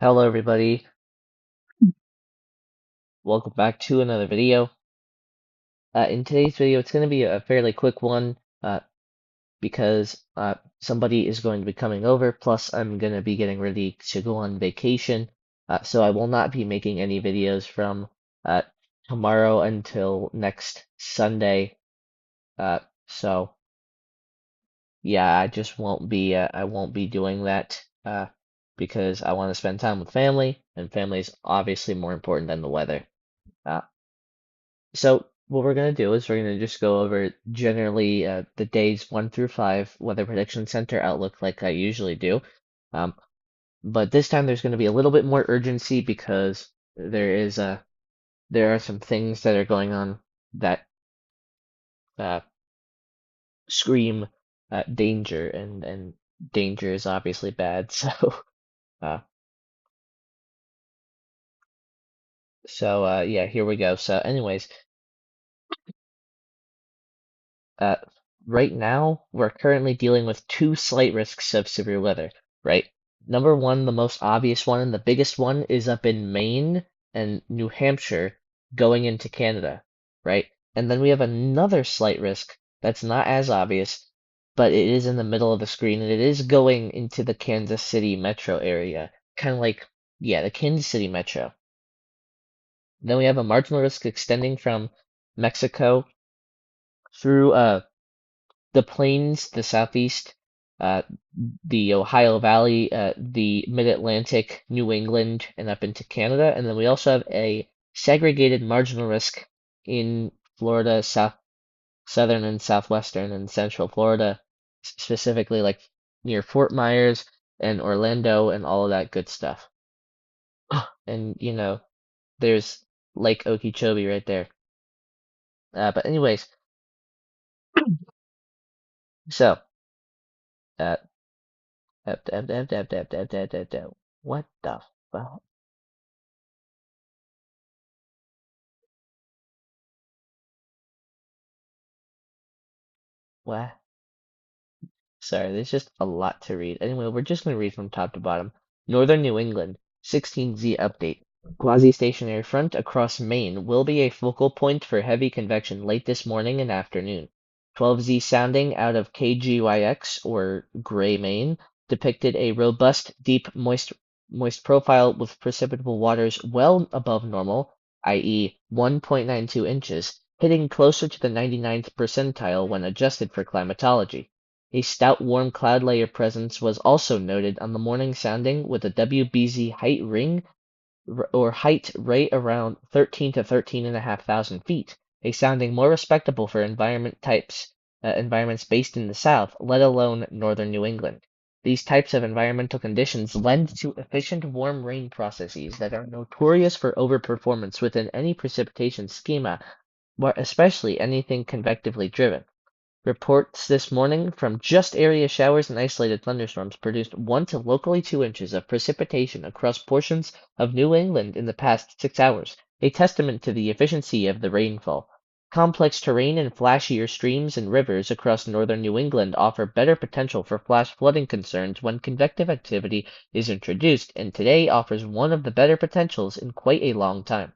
Hello everybody, welcome back to another video. In today's video, it's going to be a fairly quick one because somebody is going to be coming over, plus I'm going to be getting ready to go on vacation. So I will not be making any videos from tomorrow until next Sunday. So yeah, I won't be doing that because I want to spend time with family, and family is obviously more important than the weather. Uh, So what we're gonna do is we're gonna just go over generally the days 1 through 5 Weather Prediction Center outlook like I usually do. Um, but this time there's gonna be a little bit more urgency because there are some things that are going on that uh, scream danger, and danger is obviously bad. Uh, yeah, here we go. So anyways, Uh, right now, we're currently dealing with two slight risks of severe weather, right? Number one, the most obvious one and the biggest one is up in Maine and New Hampshire going into Canada, right? And then we have another slight risk that's not as obvious, but it is in the middle of the screen and it is going into the Kansas City metro area. Kind of like, yeah, the Kansas City metro. Then we have a marginal risk extending from Mexico through the plains, the southeast, uh, the Ohio Valley, the Mid-Atlantic, New England, and up into Canada. And then we also have a segregated marginal risk in Florida, southern and southwestern and central Florida, specifically like near Fort Myers and Orlando and all of that good stuff. And there's Lake Okeechobee right there. But anyways, so uh, what the fuck? What? Sorry, there's just a lot to read. Anyway, we're just going to read from top to bottom. Northern New England, 16Z update. Quasi-stationary front across Maine will be a focal point for heavy convection late this morning and afternoon. 12Z sounding out of KGYX, or Gray, Maine, depicted a robust, deep, moist profile with precipitable waters well above normal, i.e., 1.92 inches, hitting closer to the 99th percentile when adjusted for climatology. A stout warm cloud layer presence was also noted on the morning sounding with a WBZ height ring or height right around 13 to 13,500 feet, a sounding more respectable for environments based in the South, let alone northern New England. These types of environmental conditions lend to efficient warm rain processes that are notorious for overperformance within any precipitation schema, especially anything convectively driven. Reports this morning from just area showers and isolated thunderstorms produced 1 to locally 2 inches of precipitation across portions of New England in the past 6 hours, a testament to the efficiency of the rainfall. Complex terrain and flashier streams and rivers across northern New England offer better potential for flash flooding concerns when convective activity is introduced, and today offers one of the better potentials in quite a long time.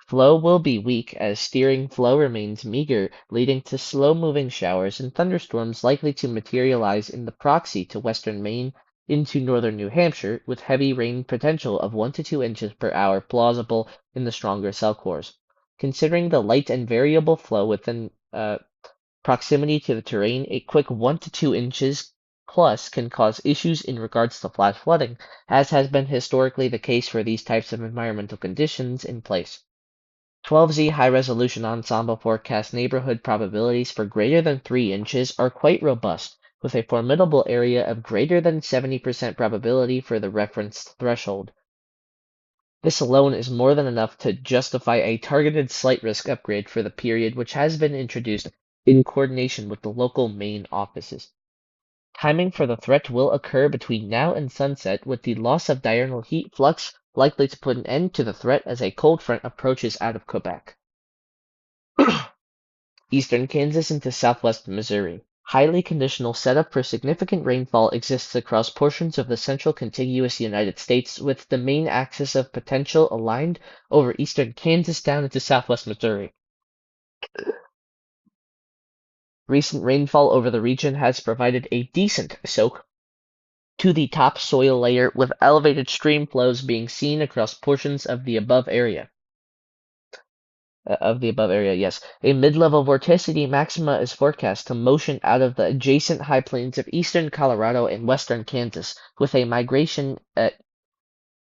Flow will be weak as steering flow remains meager, leading to slow-moving showers and thunderstorms likely to materialize in the proxy to western Maine into northern New Hampshire, with heavy rain potential of 1 to 2 inches per hour plausible in the stronger cell cores. Considering the light and variable flow within proximity to the terrain, a quick 1 to 2 inches plus can cause issues in regards to flash flooding, as has been historically the case for these types of environmental conditions in place. 12Z high-resolution ensemble forecast neighborhood probabilities for greater than 3 inches are quite robust, with a formidable area of greater than 70% probability for the referenced threshold. This alone is more than enough to justify a targeted slight risk upgrade for the period, which has been introduced in coordination with the local Maine offices. Timing for the threat will occur between now and sunset, with the loss of diurnal heat flux likely to put an end to the threat as a cold front approaches out of Quebec. Eastern Kansas into southwest Missouri. highly conditional setup for significant rainfall exists across portions of the central contiguous United States, with the main axis of potential aligned over eastern Kansas down into southwest Missouri. Recent rainfall over the region has provided a decent soak to the topsoil layer, with elevated stream flows being seen across portions of the above area. Yes. A mid-level vorticity maxima is forecast to motion out of the adjacent high plains of eastern Colorado and western Kansas, with a migration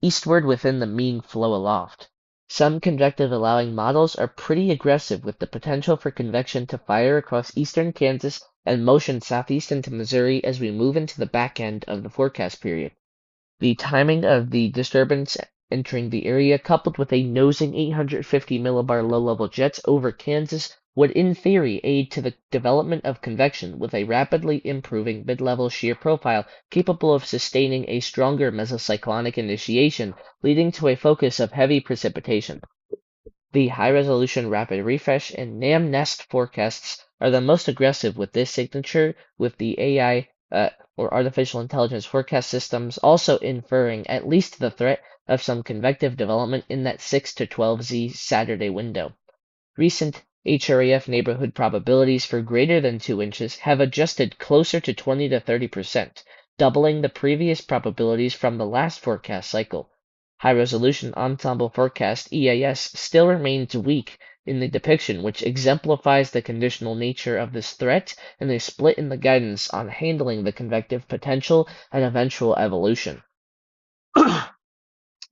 eastward within the mean flow aloft. Some convective allowing models are pretty aggressive, with the potential for convection to fire across eastern Kansas and motion southeast into Missouri as we move into the back end of the forecast period. The timing of the disturbance entering the area, coupled with a nosing 850 millibar low-level jets over Kansas, would in theory aid to the development of convection with a rapidly improving mid-level shear profile capable of sustaining a stronger mesocyclonic initiation, leading to a focus of heavy precipitation. The high-resolution rapid refresh and NAM-NEST forecasts are the most aggressive with this signature, with the AI or artificial intelligence forecast systems also inferring at least the threat of some convective development in that 6 to 12Z Saturday window. Recent HRAF neighborhood probabilities for greater than 2 inches have adjusted closer to 20 to 30%, doubling the previous probabilities from the last forecast cycle. High-resolution ensemble forecast EAS still remains weak in the depiction, which exemplifies the conditional nature of this threat and a split in the guidance on handling the convective potential and eventual evolution.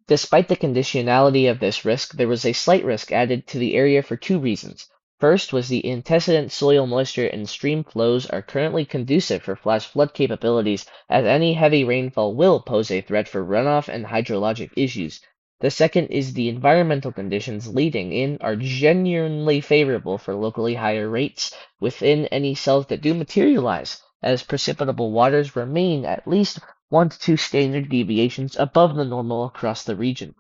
Despite the conditionality of this risk, there was a slight risk added to the area for two reasons. First was the antecedent soil moisture and stream flows are currently conducive for flash flood capabilities, as any heavy rainfall will pose a threat for runoff and hydrologic issues. The second is the environmental conditions leading in are genuinely favorable for locally higher rates within any cells that do materialize, as precipitable waters remain at least 1 to 2 standard deviations above the normal across the region.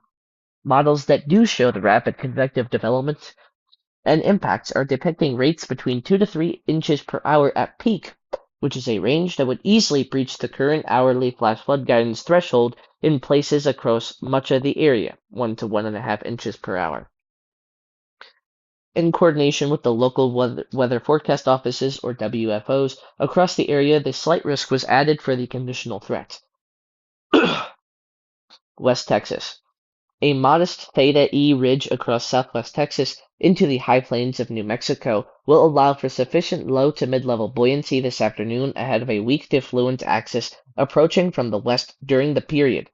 Models that do show the rapid convective development and impacts are depicting rates between 2 to 3 inches per hour at peak, which is a range that would easily breach the current hourly flash flood guidance threshold in places across much of the area, 1 to 1.5 inches per hour. In coordination with the local weather forecast offices, or WFOs, across the area, the slight risk was added for the conditional threat. West Texas. A modest Theta E ridge across southwest Texas into the high plains of New Mexico will allow for sufficient low to mid-level buoyancy this afternoon ahead of a weak to fluent axis approaching from the west during the period.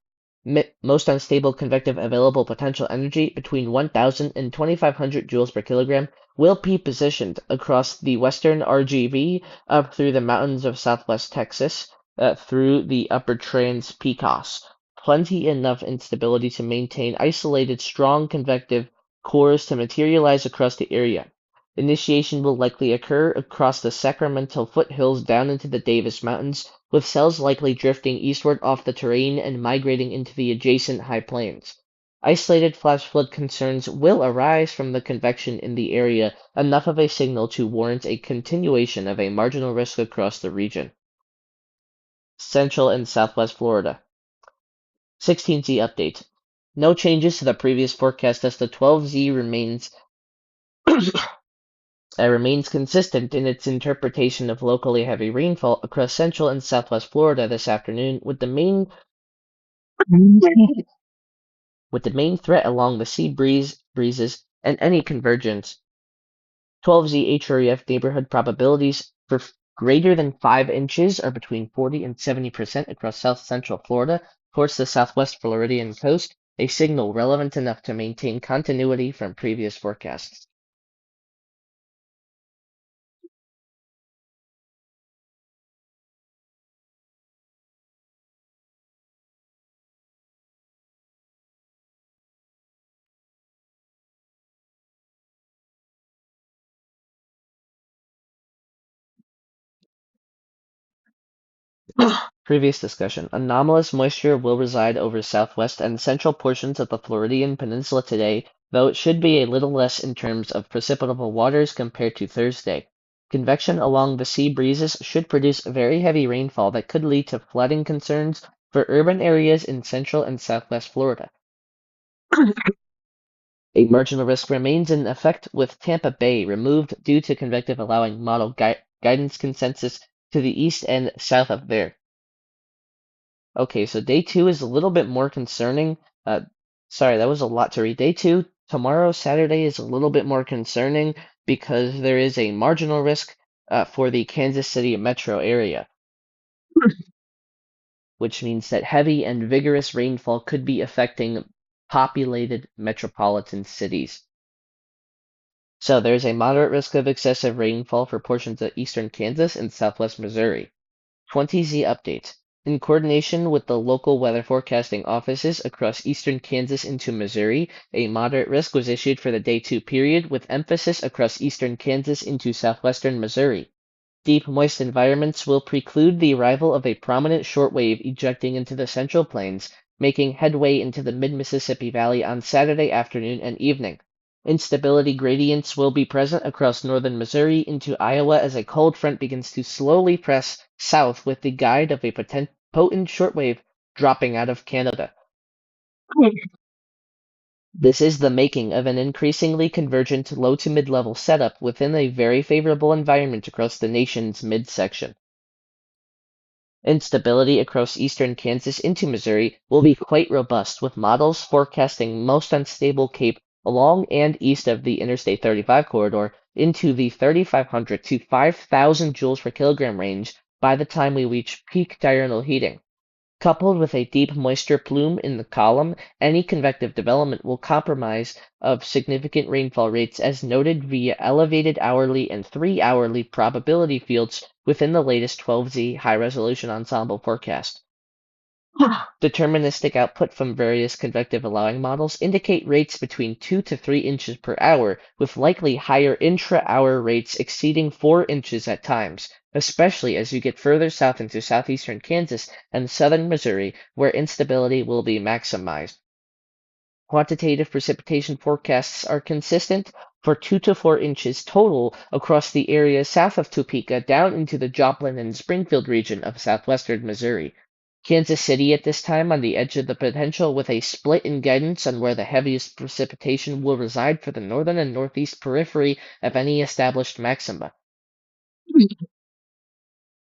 Most unstable convective available potential energy between 1,000 and 2,500 joules per kilogram will be positioned across the western RGV up through the mountains of southwest Texas through the upper Trans-Pecos. Plenty enough instability to maintain isolated strong convective cores to materialize across the area. Initiation will likely occur across the Sacramento foothills down into the Davis Mountains, with cells likely drifting eastward off the terrain and migrating into the adjacent high plains. Isolated flash flood concerns will arise from the convection in the area, enough of a signal to warrant a continuation of a marginal risk across the region. Central and Southwest Florida. 16Z update. No changes to the previous forecast as the 12Z remains consistent in its interpretation of locally heavy rainfall across central and southwest Florida this afternoon, with the main threat along the sea breezes and any convergence. 12Z HREF neighborhood probabilities for greater than 5 inches are between 40 and 70% across south central Florida towards the southwest Floridian coast, a signal relevant enough to maintain continuity from previous forecasts. Previous discussion. Anomalous moisture will reside over southwest and central portions of the Floridian Peninsula today, though it should be a little less in terms of precipitable waters compared to Thursday. Convection along the sea breezes should produce very heavy rainfall that could lead to flooding concerns for urban areas in central and southwest Florida. A marginal risk remains in effect with Tampa Bay removed due to convective allowing model guidance consensus to the east and south of there. Okay, so day 2 is a little bit more concerning. Sorry, that was a lot to read. Day 2, tomorrow, Saturday, is a little bit more concerning because there is a marginal risk for the Kansas City metro area, which means that heavy and vigorous rainfall could be affecting populated metropolitan cities. So there's a moderate risk of excessive rainfall for portions of eastern Kansas and southwest Missouri. 20Z update. In coordination with the local weather forecasting offices across eastern Kansas into Missouri, a moderate risk was issued for the day 2 period with emphasis across eastern Kansas into southwestern Missouri. Deep, moist environments will preclude the arrival of a prominent shortwave ejecting into the Central Plains, making headway into the mid-Mississippi Valley on Saturday afternoon and evening. Instability gradients will be present across northern Missouri into Iowa as a cold front begins to slowly press south with the guide of a potent shortwave dropping out of Canada. This is the making of an increasingly convergent low to mid-level setup within a very favorable environment across the nation's midsection. Instability across eastern Kansas into Missouri will be quite robust, with models forecasting most unstable Cape along and east of the Interstate 35 corridor into the 3,500 to 5,000 joules per kilogram range by the time we reach peak diurnal heating. Coupled with a deep moisture plume in the column, any convective development will compromise of significant rainfall rates as noted via elevated hourly and 3-hourly probability fields within the latest 12Z high-resolution ensemble forecast. Deterministic output from various convective allowing models indicate rates between 2 to 3 inches per hour, with likely higher intra-hour rates exceeding 4 inches at times, especially as you get further south into southeastern Kansas and southern Missouri, where instability will be maximized. Quantitative precipitation forecasts are consistent for 2 to 4 inches total across the area south of Topeka down into the Joplin and Springfield region of southwestern Missouri. Kansas City at this time on the edge of the potential with a split in guidance on where the heaviest precipitation will reside for the northern and northeast periphery of any established maxima.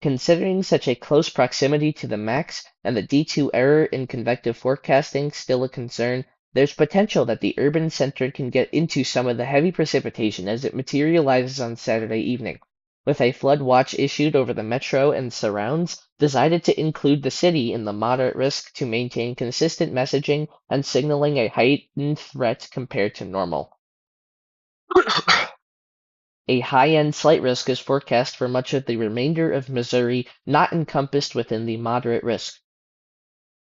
Considering such a close proximity to the max and the D2 error in convective forecasting still a concern, there's potential that the urban center can get into some of the heavy precipitation as it materializes on Saturday evening, with a flood watch issued over the metro and surrounds, decided to include the city in the moderate risk to maintain consistent messaging and signaling a heightened threat compared to normal. A high-end slight risk is forecast for much of the remainder of Missouri not encompassed within the moderate risk.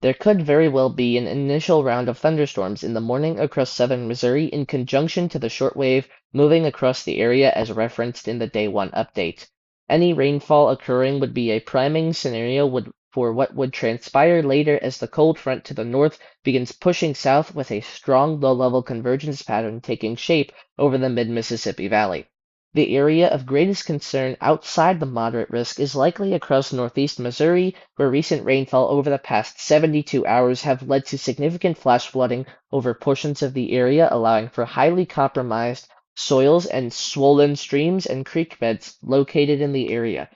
There could very well be an initial round of thunderstorms in the morning across southern Missouri in conjunction to the shortwave moving across the area as referenced in the Day 1 update. Any rainfall occurring would be a priming scenario for what would transpire later as the cold front to the north begins pushing south with a strong low-level convergence pattern taking shape over the mid-Mississippi Valley. The area of greatest concern outside the moderate risk is likely across northeast Missouri, where recent rainfall over the past 72 hours have led to significant flash flooding over portions of the area, allowing for highly compromised soils and swollen streams and creek beds located in the area.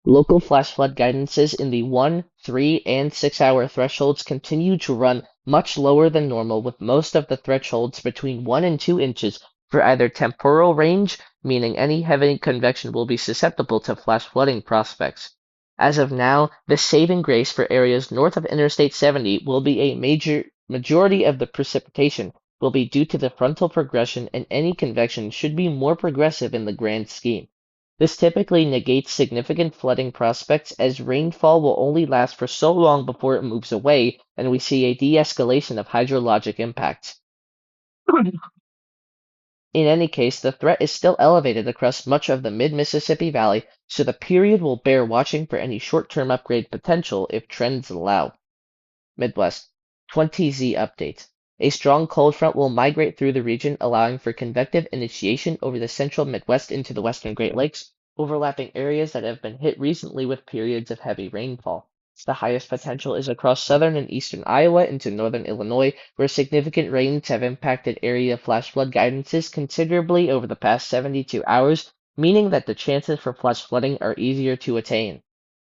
Local flash flood guidances in the 1, 3, and 6-hour thresholds continue to run much lower than normal, with most of the thresholds between 1 and 2 inches for either temporal range, meaning any heavy convection will be susceptible to flash flooding prospects. As of now, the saving grace for areas north of Interstate 70 will be a majority of the precipitation will be due to the frontal progression, and any convection should be more progressive in the grand scheme. This typically negates significant flooding prospects as rainfall will only last for so long before it moves away and we see a de-escalation of hydrologic impacts. In any case, the threat is still elevated across much of the mid-Mississippi Valley, so the period will bear watching for any short-term upgrade potential if trends allow. Midwest 20Z update. A strong cold front will migrate through the region, allowing for convective initiation over the central Midwest into the western Great Lakes, overlapping areas that have been hit recently with periods of heavy rainfall. The highest potential is across southern and eastern Iowa into northern Illinois, where significant rains have impacted area flash flood guidances considerably over the past 72 hours, meaning that the chances for flash flooding are easier to attain.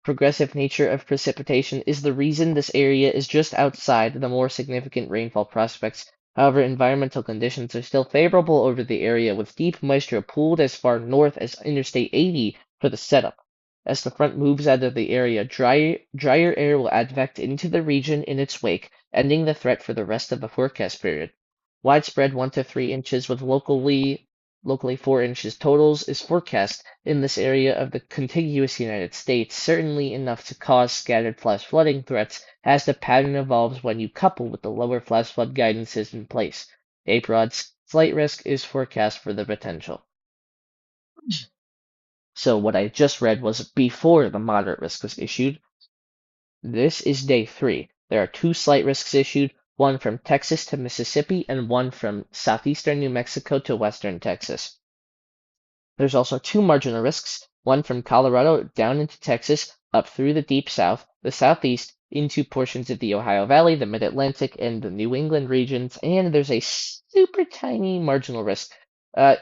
Progressive nature of precipitation is the reason this area is just outside the more significant rainfall prospects. However, environmental conditions are still favorable over the area, with deep moisture pooled as far north as Interstate 80 for the setup. As the front moves out of the area, drier air will advect into the region in its wake, ending the threat for the rest of the forecast period. Widespread 1 to 3 inches with locally 4 inches totals is forecast in this area of the contiguous United States, certainly enough to cause scattered flash flooding threats as the pattern evolves when you couple with the lower flash flood guidances in place. A broad slight risk is forecast for the potential. So what I just read was before the moderate risk was issued. This is day 3. There are 2 slight risks issued, one from Texas to Mississippi and one from southeastern New Mexico to western Texas. There's also 2 marginal risks, one from Colorado down into Texas, up through the deep south, the southeast, into portions of the Ohio Valley, the Mid-Atlantic, and the New England regions, and there's a super tiny marginal risk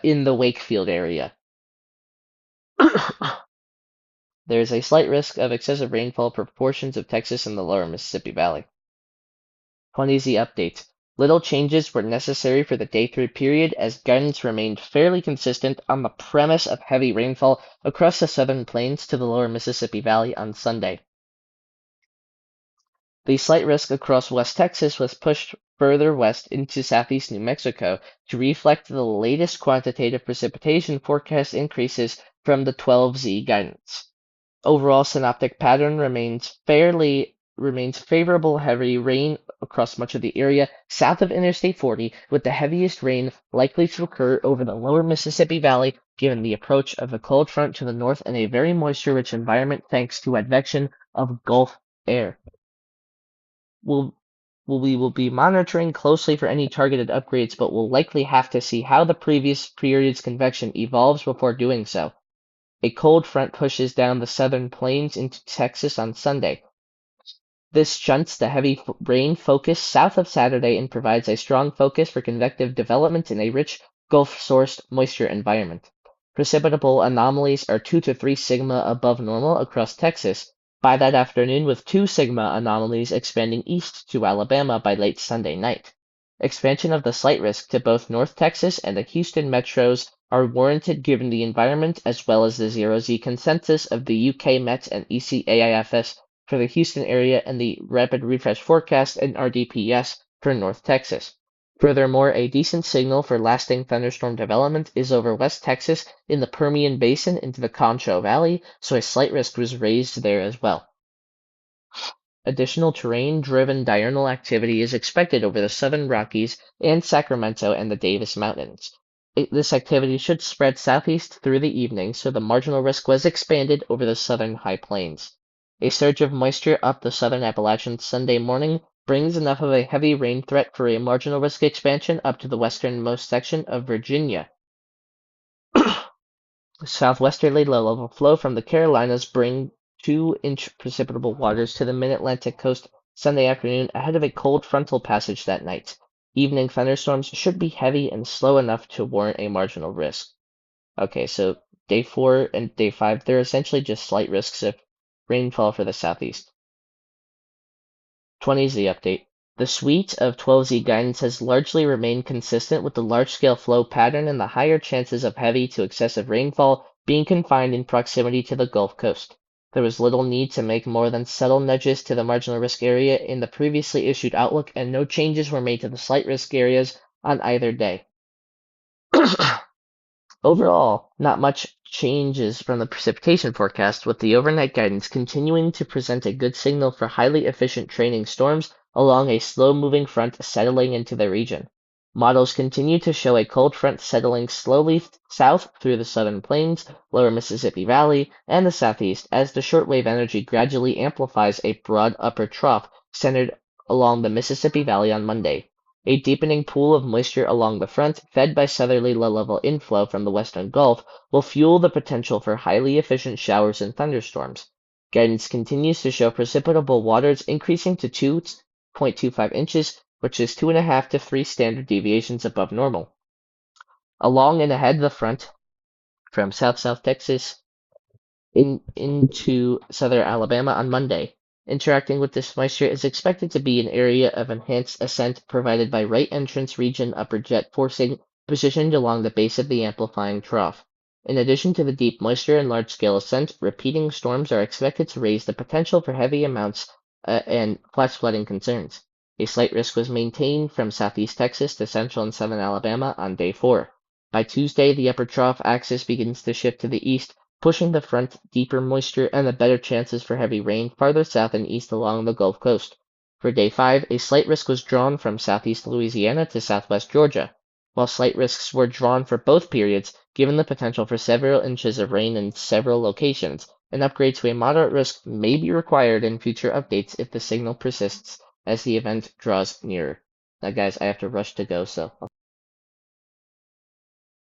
in the Wakefield area. There is a slight risk of excessive rainfall for portions of Texas and the lower Mississippi Valley. 20Z update. Little changes were necessary for the day 3 period as guidance remained fairly consistent on the premise of heavy rainfall across the southern plains to the lower Mississippi Valley on Sunday. The slight risk across West Texas was pushed further west into southeast New Mexico to reflect the latest quantitative precipitation forecast increases from the 12Z guidance. Overall synoptic pattern remains favorable heavy rain across much of the area south of Interstate 40, with the heaviest rain likely to occur over the lower Mississippi Valley given the approach of a cold front to the north and a very moisture-rich environment thanks to advection of Gulf air. We will be monitoring closely for any targeted upgrades, but we'll likely have to see how the previous period's convection evolves before doing so. A cold front pushes down the southern plains into Texas on Sunday. This shunts the heavy rain focus south of Saturday and provides a strong focus for convective development in a rich Gulf-sourced moisture environment. Precipitable anomalies are 2 to 3 sigma above normal across Texas by that afternoon, with 2 sigma anomalies expanding east to Alabama by late Sunday night. Expansion of the slight risk to both North Texas and the Houston metros are warranted given the environment as well as the 0Z consensus of the UK Met and ECAIFS for the Houston area and the Rapid Refresh Forecast and RDPS for North Texas. Furthermore, a decent signal for lasting thunderstorm development is over West Texas in the Permian Basin into the Concho Valley, so a slight risk was raised there as well. Additional terrain-driven diurnal activity is expected over the southern Rockies and Sacramento and the Davis Mountains. This activity should spread southeast through the evening, so the marginal risk was expanded over the southern high plains. A surge of moisture up the southern Appalachians Sunday morning brings enough of a heavy rain threat for a marginal risk expansion up to the westernmost section of Virginia. Southwesterly low-level flow from the Carolinas bring 2-inch precipitable waters to the mid-Atlantic coast Sunday afternoon ahead of a cold frontal passage that night. Evening thunderstorms should be heavy and slow enough to warrant a marginal risk. Okay, so day 4 and day 5, they're essentially just slight risks of rainfall for the southeast. 20Z update. The suite of 12Z guidance has largely remained consistent with the large-scale flow pattern and the higher chances of heavy to excessive rainfall being confined in proximity to the Gulf Coast. There was little need to make more than subtle nudges to the marginal risk area in the previously issued outlook, and no changes were made to the slight risk areas on either day. Overall, not much changes from the precipitation forecast, with the overnight guidance continuing to present a good signal for highly efficient training storms along a slow-moving front settling into the region. Models continue to show a cold front settling slowly south through the southern plains, lower Mississippi Valley, and the southeast as the shortwave energy gradually amplifies a broad upper trough centered along the Mississippi Valley on Monday. A deepening pool of moisture along the front, fed by southerly low-level inflow from the western Gulf, will fuel the potential for highly efficient showers and thunderstorms. Guidance continues to show precipitable waters increasing to 2.25 inches, which is 2.5 to 3 standard deviations above normal. Along and ahead of the front, from South Texas into southern Alabama on Monday. Interacting with this moisture is expected to be an area of enhanced ascent provided by right entrance region upper jet forcing positioned along the base of the amplifying trough. In addition to the deep moisture and large-scale ascent, repeating storms are expected to raise the potential for heavy amounts and flash flooding concerns. A slight risk was maintained from southeast Texas to central and southern Alabama on day 4. By Tuesday, the upper trough axis begins to shift to the east, pushing the front deeper moisture and the better chances for heavy rain farther south and east along the Gulf Coast. For day 5, a slight risk was drawn from southeast Louisiana to southwest Georgia, while slight risks were drawn for both periods, given the potential for several inches of rain in several locations. An upgrade to a moderate risk may be required in future updates if the signal persists as the event draws nearer. Now guys, I have to rush to go, so